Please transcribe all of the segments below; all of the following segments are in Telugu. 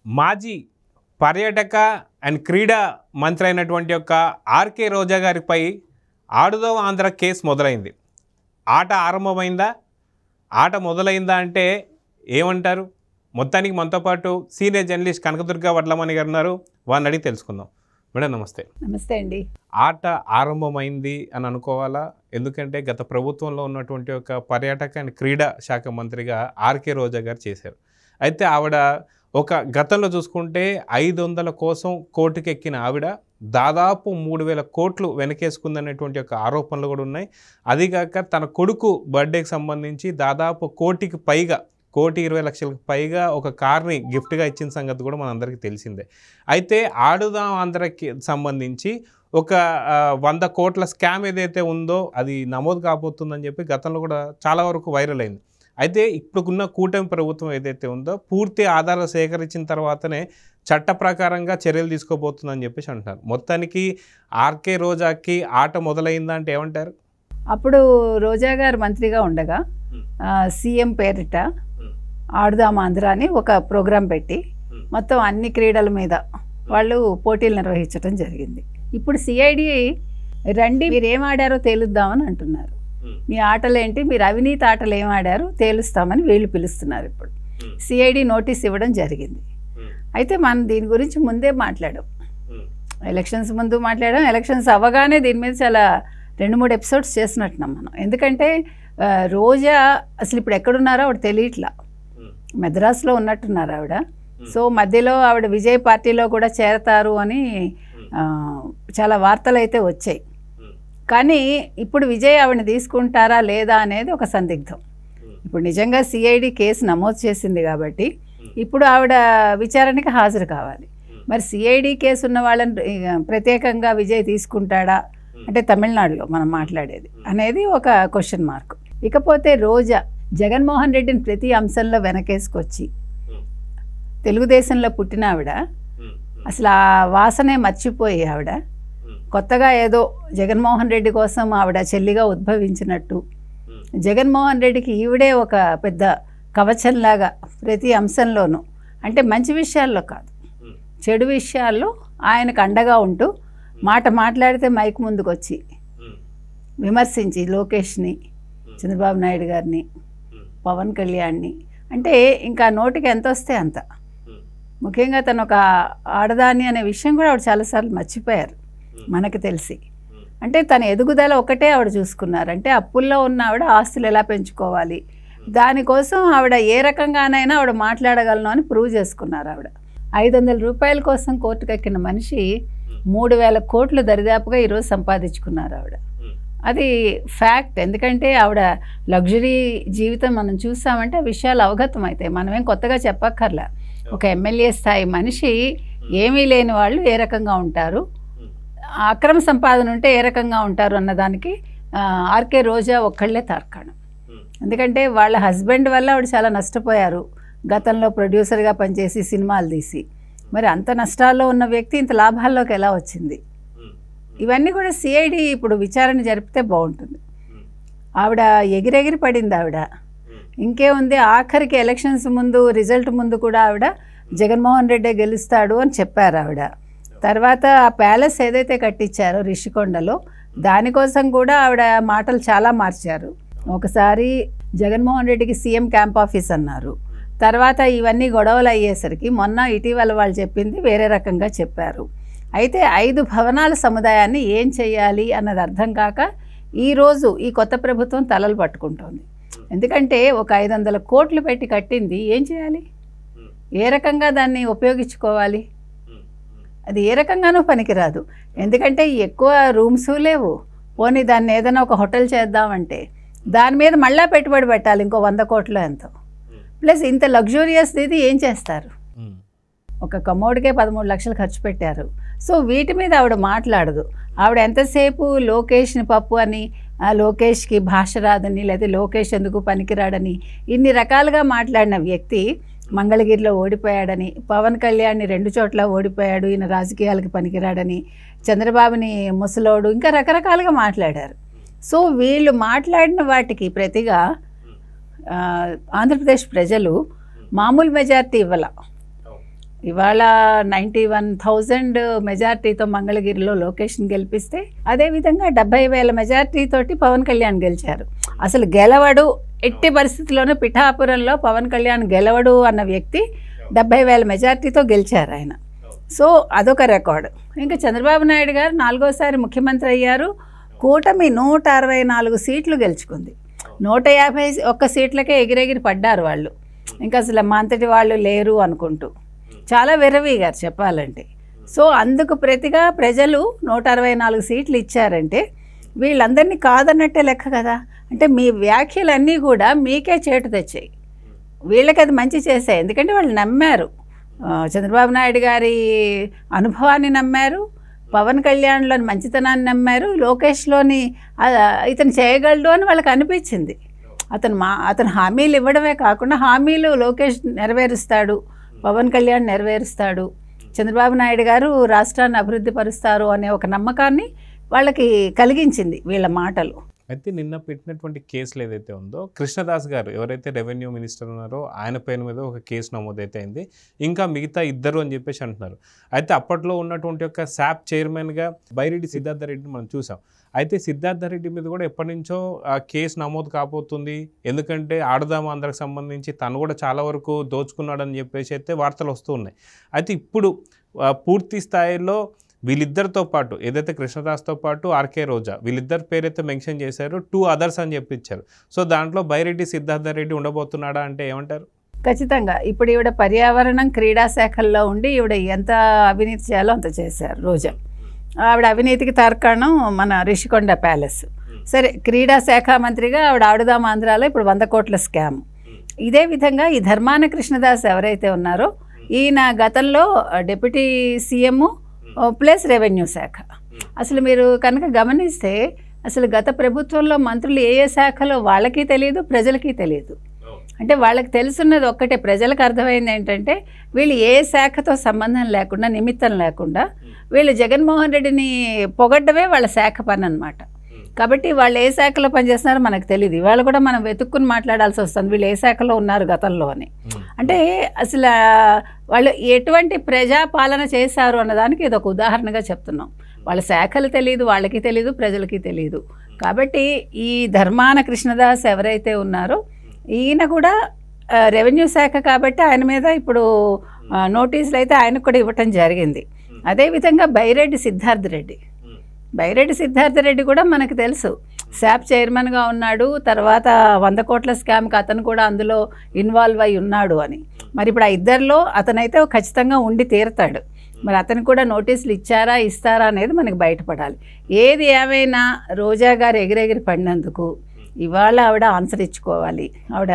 మాజీ పర్యాటక అండ్ క్రీడా మంత్రి అయినటువంటి యొక్క ఆర్కే రోజా గారిపై ఆడుదాం ఆంధ్ర కేసు మొదలైంది. ఆట ఆరంభమైందా, ఆట మొదలైందా అంటే ఏమంటారు? మొత్తానికి మనతో పాటు సీనియర్ జర్నలిస్ట్ కనకదుర్గ వడ్లమణి గారు ఉన్నారు. వారిని అడిగి తెలుసుకుందాం. మేడం నమస్తే. నమస్తే అండి. ఆట ఆరంభమైంది అని అనుకోవాలా? ఎందుకంటే గత ప్రభుత్వంలో ఉన్నటువంటి ఒక పర్యాటక అండ్ క్రీడా శాఖ మంత్రిగా ఆర్కే రోజా గారు చేశారు. అయితే ఆవిడ ఒక గతంలో చూసుకుంటే 500 కోసం కోర్టుకు ఎక్కిన ఆవిడ దాదాపు 3000 కోట్లు వెనకేసుకుందనేటువంటి ఒక ఆరోపణలు కూడా ఉన్నాయి. అదిగాక తన కొడుకు బర్త్డేకి సంబంధించి దాదాపు 1,20,00,000కి పైగా ఒక కార్ని గిఫ్ట్గా ఇచ్చిన సంగతి కూడా మనందరికీ తెలిసిందే. అయితే ఆడుదాం ఆంధ్రకి సంబంధించి ఒక 100 కోట్ల స్కామ్ ఏదైతే ఉందో అది నమోదు కాబోతుందని చెప్పి గతంలో కూడా చాలా వరకు వైరల్ అయింది. అయితే ఇప్పుడున్న కూటమి ప్రభుత్వం ఏదైతే ఉందో పూర్తి ఆధారాలు సేకరించిన తర్వాతనే చట్ట ప్రకారంగా చర్యలు తీసుకోబోతుందని చెప్పేసి అంటున్నారు. మొత్తానికి ఆర్కే రోజాకి ఆట మొదలైందా అంటే ఏమంటారు? అప్పుడు రోజా గారు మంత్రిగా ఉండగా సీఎం పేరిట ఆడుదాం ఆంధ్ర అని ఒక ప్రోగ్రాం పెట్టి మొత్తం అన్ని క్రీడల మీద వాళ్ళు పోటీలు నిర్వహించడం జరిగింది. ఇప్పుడు సిఐడి రండి మీరు ఏం ఆడారో తేలుద్దామని అంటున్నారు. మీ ఆటలేంటి, మీరు అవినీతి ఆటలు ఏం ఆడారు తేలుస్తామని వీళ్ళు పిలుస్తున్నారు. ఇప్పుడు సిఐడి నోటీస్ ఇవ్వడం జరిగింది. అయితే మనం దీని గురించి ముందే మాట్లాడాం, ఎలక్షన్స్ ముందు మాట్లాడాం. ఎలక్షన్స్ అవ్వగానే దీని మీద చాలా 2-3 ఎపిసోడ్స్ చేసినట్టున్నాం మనం. ఎందుకంటే రోజా అసలు ఇప్పుడు ఎక్కడున్నారో ఆవిడ తెలియట్లా, మద్రాసులో ఉన్నట్టున్నారు ఆవిడ. సో మధ్యలో ఆవిడ విజయ్ పార్టీలో కూడా చేరతారు అని చాలా వార్తలు అయితే వచ్చాయి. కానీ ఇప్పుడు విజయ్ ఆవిడని తీసుకుంటారా లేదా అనేది ఒక సందిగ్ధం. ఇప్పుడు నిజంగా సిఐడి కేసు నమోదు చేసింది కాబట్టి ఇప్పుడు ఆవిడ విచారణకి హాజరు కావాలి. మరి సిఐడి కేసు ఉన్న వాళ్ళని ప్రత్యేకంగా విజయ్ తీసుకుంటాడా అంటే తమిళనాడులో మనం మాట్లాడేది అనేది ఒక క్వశ్చన్ మార్క్. ఇకపోతే రోజా జగన్మోహన్ రెడ్డిని ప్రతి అంశంలో వెనకేసుకొచ్చి తెలుగుదేశంలో పుట్టిన ఆవిడ అసలు ఆ వాసనే మర్చిపోయి ఆవిడ కొత్తగా ఏదో జగన్మోహన్ రెడ్డి కోసం ఆవిడ చెల్లిగా ఉద్భవించినట్టు, జగన్మోహన్ రెడ్డికి ఈవిడే ఒక పెద్ద కవచంలాగా ప్రతి అంశంలోనూ, అంటే మంచి విషయాల్లో కాదు చెడు విషయాల్లో ఆయనకు అండగా ఉంటూ మాట మాట్లాడితే మైక్ ముందుకు వచ్చి విమర్శించి లోకేష్ని, చంద్రబాబు నాయుడు గారిని, పవన్ కళ్యాణ్ని, అంటే ఇంకా నోటికి ఎంత వస్తే అంత. ముఖ్యంగా తను ఒక ఆడదాని అనే విషయం కూడా ఆవిడ చాలాసార్లు మర్చిపోయారు మనకు తెలిసి. అంటే తన ఎదుగుదల ఒకటే ఆవిడ చూసుకున్నారు. అంటే అప్పుల్లో ఉన్న ఆవిడ ఆస్తులు ఎలా పెంచుకోవాలి, దానికోసం ఆవిడ ఏ రకంగానైనా ఆవిడ మాట్లాడగలను అని ప్రూవ్ చేసుకున్నారు. ఆవిడ 500 రూపాయల కోసం కోర్టుకు ఎక్కిన మనిషి 3,000 కోట్లు దరిదాపుగా ఈరోజు సంపాదించుకున్నారు ఆవిడ. అది ఫ్యాక్ట్. ఎందుకంటే ఆవిడ లగ్జరీ జీవితం మనం చూసామంటే ఆ విషయాలు అవగతం అవుతాయి. మనమేం కొత్తగా చెప్పక్కర్లా. ఒక ఎమ్మెల్యే స్థాయి మనిషి ఏమీ లేని వాళ్ళు ఏ రకంగా ఉంటారు, అక్రమ సంపాదన ఉంటే ఏ రకంగా ఉంటారు అన్నదానికి ఆర్కే రోజా ఒక్కళ్ళే తార్కాణం. ఎందుకంటే వాళ్ళ హస్బెండ్ వల్ల ఆవిడ చాలా నష్టపోయారు. గతంలో ప్రొడ్యూసర్గా పనిచేసి సినిమాలు తీసి మరి అంత నష్టాల్లో ఉన్న వ్యక్తి ఇంత లాభాల్లోకి ఎలా వచ్చింది? ఇవన్నీ కూడా సిఐడి ఇప్పుడు విచారణ జరిపితే బాగుంటుంది. ఆవిడ ఎగిరెగిరి పడింది ఆవిడ. ఇంకేముంది, ఆఖరికి ఎలక్షన్స్ ముందు రిజల్ట్ ముందు కూడా ఆవిడ జగన్మోహన్ రెడ్డే గెలుస్తాడు అని చెప్పారు ఆవిడ. తర్వాత ఆ ప్యాలెస్ ఏదైతే కట్టించారో రిషికొండలో దానికోసం కూడా ఆవిడ మాటలు చాలా మార్చారు. ఒకసారి జగన్మోహన్ రెడ్డికి సీఎం క్యాంప్ ఆఫీస్ అన్నారు. తర్వాత ఇవన్నీ గొడవలు అయ్యేసరికి మొన్న ఇటీవల వాళ్ళు చెప్పింది వేరే రకంగా చెప్పారు. అయితే 5 భవనాల సముదాయాన్ని ఏం చేయాలి అన్నది అర్థం కాక ఈరోజు ఈ కొత్త ప్రభుత్వం తలలు పట్టుకుంటోంది. ఎందుకంటే ఒక 500 కోట్లు పెట్టి కట్టింది ఏం చేయాలి, ఏ రకంగా దాన్ని ఉపయోగించుకోవాలి, అది ఏ రకంగానూ పనికిరాదు. ఎందుకంటే ఎక్కువ రూమ్స్ లేవు. పోనీ దాన్ని ఏదైనా ఒక హోటల్ చేద్దామంటే దాని మీద మళ్ళీ పెట్టుబడి పెట్టాలి, ఇంకో 100 కోట్లు ఎంతో. ప్లస్ ఇంత లగ్జూరియస్ ఇది ఏం చేస్తారు? ఒక కమోడ్కే 13 లక్షలు ఖర్చు పెట్టారు. సో వీటి మీద ఆవిడ మాట్లాడదు. ఆవిడ ఎంతసేపు లోకేష్ని పప్పు అని, లోకేష్కి భాష రాదని, లేదా లోకేష్ ఎందుకు పనికిరాడని ఇన్ని రకాలుగా మాట్లాడిన వ్యక్తి మంగళగిరిలో ఓడిపోయాడని, పవన్ కళ్యాణ్ని 2 చోట్ల ఓడిపోయాడు, ఈయన రాజకీయాలకు పనికిరాడని, చంద్రబాబుని ముసలోడు, ఇంకా రకరకాలుగా మాట్లాడారు. సో వీళ్ళు మాట్లాడిన వాటికి ప్రతిగా ఆంధ్రప్రదేశ్ ప్రజలు మామూలు మెజారిటీ ఇవ్వాల. ఇవాళ 91,000 మెజార్టీతో మంగళగిరిలో లోకేష్ని గెలిపిస్తే అదేవిధంగా 70,000 మెజార్టీతోటి పవన్ కళ్యాణ్ గెలిచారు. అసలు గెలవడు ఎట్టి పరిస్థితుల్లోనూ పిఠాపురంలో పవన్ కళ్యాణ్ గెలవడు అన్న వ్యక్తి 70,000 మెజార్టీతో గెలిచారు ఆయన. సో అదొక రికార్డు. ఇంకా చంద్రబాబు నాయుడు గారు 4వసారి ముఖ్యమంత్రి అయ్యారు. కూటమి 164 సీట్లు గెలుచుకుంది. 151 సీట్లకే ఎగిరెగిరి పడ్డారు వాళ్ళు. ఇంకా అసలు మా అంతటి వాళ్ళు లేరు అనుకుంటూ చాలా విర్రవీగారు చెప్పాలంటే. సో అందుకు ప్రతిగా ప్రజలు 164 సీట్లు ఇచ్చారంటే వీళ్ళందరినీ కాదన్నట్టే లెక్క కదా. అంటే మీ వ్యాఖ్యలన్నీ కూడా మీకే చేటు తెచ్చాయి, వీళ్ళకి అది మంచి చేశాయి. ఎందుకంటే వాళ్ళు నమ్మారు, చంద్రబాబు నాయుడు గారి అనుభవాన్ని నమ్మారు, పవన్ కళ్యాణ్లోని మంచితనాన్ని నమ్మారు, లోకేష్లోని ఇతను చేయగలడు అని వాళ్ళకి అనిపించింది. అతను హామీలు ఇవ్వడమే కాకుండా హామీలు లోకేష్ నెరవేరుస్తాడు, పవన్ కళ్యాణ్ నెరవేరుస్తాడు, చంద్రబాబు నాయుడు గారు రాష్ట్రాన్ని అభివృద్ధి పరుస్తారు అనే ఒక నమ్మకాన్ని వాళ్ళకి కలిగించింది వీళ్ళ మాటలు. అయితే నిన్న పెట్టినటువంటి కేసులు ఏదైతే ఉందో కృష్ణదాస్ గారు ఎవరైతే రెవెన్యూ మినిస్టర్ ఉన్నారో ఆయన పేరు మీద ఒక కేసు నమోదైతే అయింది. ఇంకా మిగతా ఇద్దరు అని చెప్పేసి అంటున్నారు. అయితే అప్పట్లో ఉన్నటువంటి ఒక శాప్ చైర్మన్గా బైరెడ్డి సిద్ధార్థ రెడ్డిని మనం చూసాం. అయితే సిద్ధార్థ రెడ్డి మీద కూడా ఎప్పటి నుంచో ఆ కేసు నమోదు కాబోతుంది. ఎందుకంటే ఆడుదాం ఆంధ్రకు సంబంధించి తను కూడా చాలా వరకు దోచుకున్నాడని చెప్పేసి అయితే వార్తలు వస్తూ ఉన్నాయి. అయితే ఇప్పుడు పూర్తి స్థాయిలో వీళ్ళిద్దరితో పాటు ఏదైతే కృష్ణదాస్తో పాటు ఆర్కే రోజా వీళ్ళిద్దరి పేరైతే మెన్షన్ చేశారు, 2 others అని చెప్పించారు. సో దాంట్లో బైరెడ్డి సిద్ధార్థ రెడ్డి ఉండబోతున్నాడా అంటే ఏమంటారు? ఖచ్చితంగా. ఇప్పుడు ఈవిడ పర్యావరణం క్రీడా శాఖల్లో ఉండి ఈవిడ ఎంత అవినీతి చేయాలో అంత చేశారు రోజా. ఆవిడ అవినీతికి తార్కాణం మన రిషికొండ ప్యాలెస్. సరే, క్రీడా శాఖ మంత్రిగా ఆవిడ ఆడుదాం ఆంధ్రాలో ఇప్పుడు 100 కోట్ల స్కామ్. ఇదే విధంగా ఈ ధర్మాన కృష్ణదాస్ ఎవరైతే ఉన్నారో ఈయన గతంలో డిప్యూటీ సీఎం ప్లస్ రెవెన్యూ శాఖ. అసలు మీరు కనుక గమనిస్తే అసలు గత ప్రభుత్వంలో మంత్రులు ఏ ఏ శాఖలో వాళ్ళకి తెలియదు, ప్రజలకి తెలియదు. అంటే వాళ్ళకి తెలుసున్నది ఒక్కటే, ప్రజలకు అర్థమైంది ఏంటంటే వీళ్ళు ఏ శాఖతో సంబంధం లేకుండా నిమిత్తం లేకుండా వీళ్ళు జగన్మోహన్ రెడ్డిని పొగడ్డమే వాళ్ళ శాఖ పని అనమాట. కాబట్టి వాళ్ళు ఏ శాఖలో పనిచేస్తున్నారో మనకు తెలియదు. ఇవాళ కూడా మనం వెతుక్కుని మాట్లాడాల్సి వస్తుంది వీళ్ళు ఏ శాఖలో ఉన్నారు గతంలో అని. అంటే అసలు వాళ్ళు ఎటువంటి ప్రజాపాలన చేశారు అన్నదానికి ఇది ఒక ఉదాహరణగా చెప్తున్నాం. వాళ్ళ శాఖలు తెలియదు, వాళ్ళకి తెలియదు, ప్రజలకి తెలియదు. కాబట్టి ఈ ధర్మాన కృష్ణదాస్ ఎవరైతే ఉన్నారో ఈయన కూడా రెవెన్యూ శాఖ కాబట్టి ఆయన మీద ఇప్పుడు నోటీసులు అయితే ఆయనకు కూడా ఇవ్వటం జరిగింది. అదేవిధంగా బైరెడ్డి సిద్ధార్థ రెడ్డి కూడా మనకు తెలుసు శాప్ చైర్మన్గా ఉన్నాడు. తర్వాత 100 కోట్ల స్కామ్కి అతను కూడా అందులో ఇన్వాల్వ్ అయి ఉన్నాడు అని. మరి ఇప్పుడు ఆ ఇద్దరిలో అతనైతే ఖచ్చితంగా ఉండి తీరుతాడు. మరి అతను కూడా నోటీసులు ఇస్తారా అనేది మనకి బయటపడాలి. ఏది ఏమైనా రోజా గారు ఎగిరెగిరి పడినందుకు ఇవాళ ఆవిడ ఆన్సర్ ఇచ్చుకోవాలి. ఆవిడ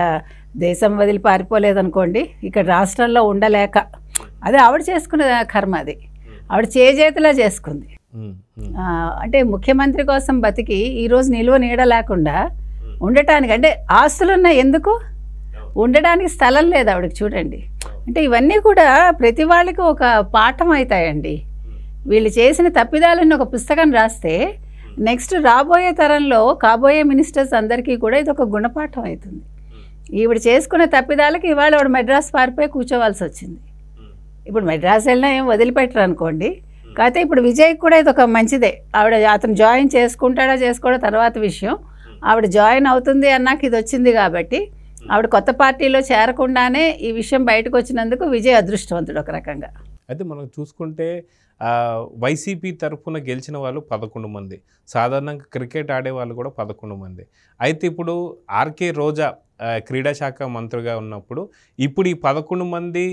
దేశం వదిలి పారిపోలేదనుకోండి, ఇక్కడ రాష్ట్రంలో ఉండలేక అదే ఆవిడ చేసుకునే కర్మ, అది ఆవిడ చేజేతిలా చేసుకుంది. అంటే ముఖ్యమంత్రి కోసం బతికి ఈరోజు నిలువ నీడ లేకుండా ఉండటానికి, అంటే ఆస్తులున్న ఎందుకు ఉండడానికి స్థలం లేదు ఆవిడకి. చూడండి, అంటే ఇవన్నీ కూడా ప్రతి వాళ్ళకి ఒక పాఠం అవుతాయండి. వీళ్ళు చేసిన తప్పిదాలని ఒక పుస్తకం రాస్తే నెక్స్ట్ రాబోయే తరంలో కాబోయే మినిస్టర్స్ అందరికీ కూడా ఇది ఒక గుణపాఠం అవుతుంది. ఈవిడ చేసుకున్న తప్పిదాలకి ఇవాళ ఆవిడ మెడ్రాస్ పారిపోయి కూర్చోవాల్సి వచ్చింది. ఇప్పుడు మెడ్రాస్ వెళ్ళినా ఏం వదిలిపెట్టరు అనుకోండి. కాకపోతే ఇప్పుడు విజయ్కి కూడా ఇది ఒక మంచిదే. అతను జాయిన్ చేసుకుంటాడా చేసుకోవడం తర్వాత విషయం. ఆవిడ జాయిన్ అవుతుంది అన్నాక ఇది వచ్చింది కాబట్టి ఆవిడ కొత్త పార్టీలో చేరకుండానే ఈ విషయం బయటకు వచ్చినందుకు విజయ్ అదృష్టవంతుడు ఒక రకంగా. అయితే మనం చూసుకుంటే వైసీపీ తరఫున గెలిచిన వాళ్ళు 11 మంది, సాధారణంగా క్రికెట్ ఆడేవాళ్ళు కూడా 11 మంది. అయితే ఇప్పుడు ఆర్కే రోజా క్రీడా శాఖ మంత్రిగా ఉన్నప్పుడు ఇప్పుడు ఈ 11 మంది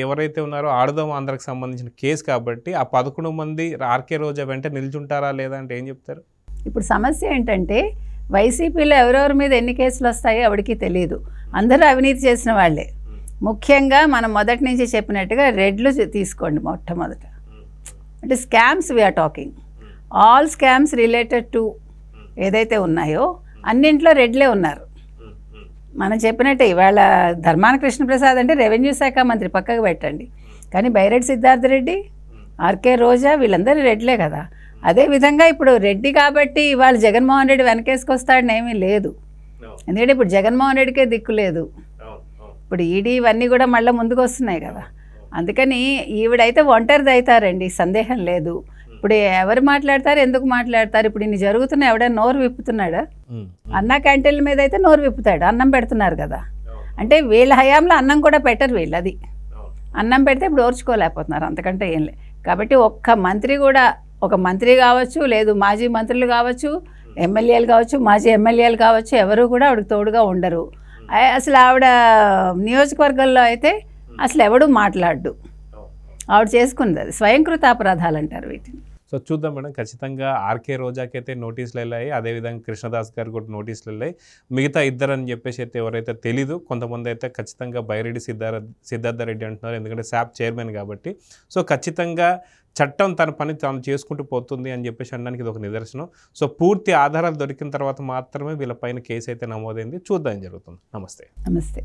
ఎవరైతే ఉన్నారో ఆడుదాం ఆంధ్రకు సంబంధించిన కేసు కాబట్టి ఆ 11 మంది ఆర్కే రోజా వెంట నిల్చుంటారా లేదా అంటే ఏం చెప్తారు? ఇప్పుడు సమస్య ఏంటంటే వైసీపీలో ఎవరెవరి మీద ఎన్ని కేసులు వస్తాయో ఆవిడకి తెలియదు. అందరూ అవినీతి చేసిన వాళ్ళే. ముఖ్యంగా మనం మొదటి నుంచి చెప్పినట్టుగా రెడ్లు తీసుకోండి. మొట్టమొదట అంటే scams we are talking, all scams related to ఏదైతే ఉన్నాయో అన్నింట్లో రెడ్లే ఉన్నారు. మనం చెప్పినట్టే ఇవాళ ధర్మాన కృష్ణప్రసాద్ అంటే రెవెన్యూ శాఖ మంత్రి పక్కకు పెట్టండి, కానీ బైరెడ్డి సిద్ధార్థ రెడ్డి, ఆర్కే రోజా వీళ్ళందరూ రెడ్లే కదా. అదేవిధంగా ఇప్పుడు రెడ్డి కాబట్టి ఇవాళ జగన్మోహన్ రెడ్డి వెనకేసుకొస్తాడని ఏమీ లేదు. ఎందుకంటే ఇప్పుడు జగన్మోహన్ రెడ్డికే దిక్కు లేదు. ఇప్పుడు ఈడీ ఇవన్నీ కూడా మళ్ళీ ముందుకు వస్తున్నాయి కదా. అందుకని ఈవిడైతే ఒంటరిది అవుతారండి, సందేహం లేదు. ఇప్పుడు ఎవరు మాట్లాడతారు, ఎందుకు మాట్లాడతారు? ఇప్పుడు ఇన్ని జరుగుతున్నా ఎవడైనా నోరు విప్పుతున్నాడా? అన్న క్యాంటీన్ల మీద అయితే నోరు విప్పుతాడు, అన్నం పెడుతున్నారు కదా. అంటే వీళ్ళ హయాంలో అన్నం కూడా పెట్టరు వీళ్ళు. అది అన్నం పెడితే ఇప్పుడు ఓర్చుకోలేకపోతున్నారు, అంతకంటే ఏం లేదు. కాబట్టి ఒక్క మంత్రి కూడా, ఒక మంత్రి కావచ్చు, లేదు మాజీ మంత్రులు కావచ్చు, ఎమ్మెల్యేలు కావచ్చు, మాజీ ఎమ్మెల్యేలు కావచ్చు, ఎవరు కూడా ఆవిడకి తోడుగా ఉండరు. అసలు ఆవిడ నియోజకవర్గంలో అయితే అసలు ఎవడు మాట్లాడు. ఆవిడ చేసుకుంది అది స్వయంకృత అపరాధాలు అంటారు వీటిని. సో చూద్దాం మేడం, ఖచ్చితంగా ఆర్కే రోజాకైతే నోటీసులు వెళ్ళాయి, అదేవిధంగా కృష్ణదాస్ గారు కూడా నోటీసులు వెళ్ళాయి. మిగతా ఇద్దరు అని చెప్పేసి అయితే ఎవరైతే తెలీదు, కొంతమంది అయితే ఖచ్చితంగా బైరెడ్డి సిద్ధార్థ రెడ్డి అంటున్నారు, ఎందుకంటే శాప్ చైర్మన్ కాబట్టి. సో ఖచ్చితంగా చట్టం తన పని తాను చేసుకుంటూ పోతుంది అని చెప్పేసి అనడానికి ఇది ఒక నిదర్శనం. సో పూర్తి ఆధారాలు దొరికిన తర్వాత మాత్రమే వీళ్ళపైన కేసు అయితే నమోదైంది. చూద్దాం ఏం జరుగుతుంది. నమస్తే. నమస్తే.